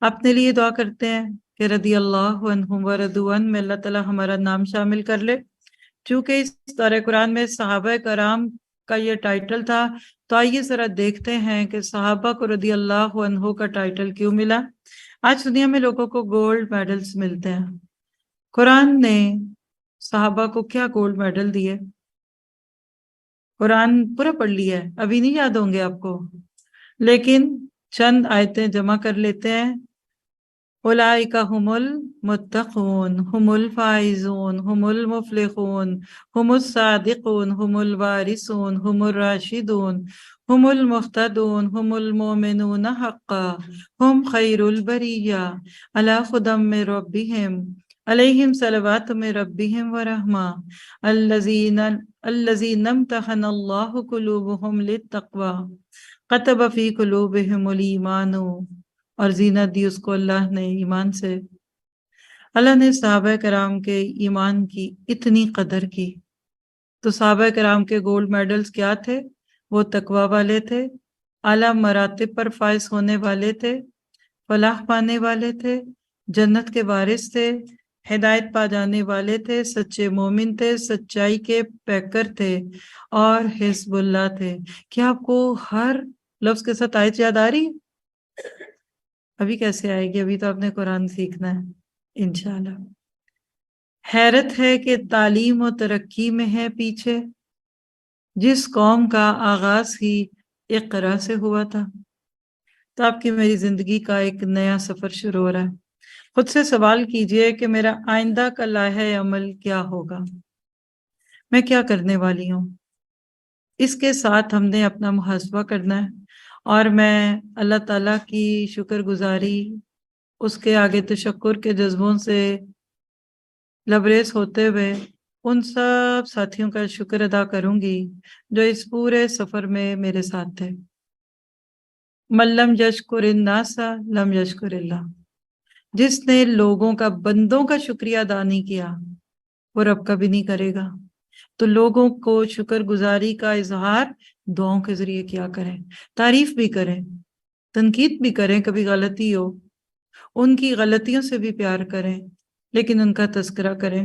اپنے لیے دعا کرتے ہیں کہ رضی اللہ عنہم ورضوا عنہ میں اللہ تعالیٰ ہمارا نام شامل کر لے۔ چونکہ اس دورہ قرآن میں صحابہ کرام کا یہ ٹائٹل تھا، تو آئیے ذرا دیکھتے ہیں کہ صحابہ کو رضی اللہ عنہ کا ٹائٹل کیوں ملا۔ آج دنیا میں لوگوں کو گولڈ میڈلز ملتے ہیں، قرآن نے صحابہ کو کیا گولڈ میڈل دیے؟ قرآن پورا پڑھ لیا ہے، ابھی نہیں یاد ہوں گے آپ کو، لیکن چند آیتیں جمع کر لیتے ہیں۔ اولئک هم المتقون هم الفائزون هم المفلحون هم الصادقون هم الوارثون هم الراشدون هم المهتدون هم المؤمنون حقا هم خیر البریہ علی ہدی من ربهم علیہم صلوات من ربهم ورحمہ الذین امتحن اللہ قلوبهم للتقوی کتب فی قلوبهم الایمان، اور زینت دی اس کو اللہ نے ایمان سے۔ اللہ نے صحابہ کرام کے ایمان کی اتنی قدر کی، تو صحابہ کرام کے گولڈ میڈلز کیا تھے؟ وہ تقوی والے تھے، اعلیٰ مراتب پر فائز ہونے والے تھے، فلاح پانے والے تھے، جنت کے وارث تھے، ہدایت پا جانے والے تھے، سچے مومن تھے، سچائی کے پیکر تھے، اور حزب اللہ تھے۔ کیا آپ کو ہر لفظ کے ساتھ آیت یاد آ رہی ہے؟ ابھی کیسے آئے گی؟ ابھی تو آپ نے قرآن سیکھنا ہے انشاءاللہ۔ حیرت ہے کہ تعلیم و ترقی میں ہے پیچھے، جس قوم کا آغاز ہی اقرا سے ہوا تھا۔ تو آپ کی میری زندگی کا ایک نیا سفر شروع ہو رہا ہے۔ خود سے سوال کیجئے کہ میرا آئندہ کا لائحہ عمل کیا ہوگا، میں کیا کرنے والی ہوں۔ اس کے ساتھ ہم نے اپنا محاسبہ کرنا ہے، اور میں اللہ تعالیٰ کی شکر گزاری، اس کے آگے تشکر کے جذبوں سے لبریز ہوتے ہوئے ان سب ساتھیوں کا شکر ادا کروں گی جو اس پورے سفر میں میرے ساتھ تھے۔ من لم یشکر الناس لم یشکر اللہ، جس نے لوگوں کا، بندوں کا شکریہ ادا نہیں کیا، وہ رب کا بھی نہیں کرے گا۔ تو لوگوں کو شکر گزاری کا اظہار دعاؤں کے ذریعے کیا کریں، تعریف بھی کریں، تنقید بھی کریں، کبھی غلطی ہو ان کی غلطیوں سے بھی پیار کریں، لیکن ان کا تذکرہ کریں۔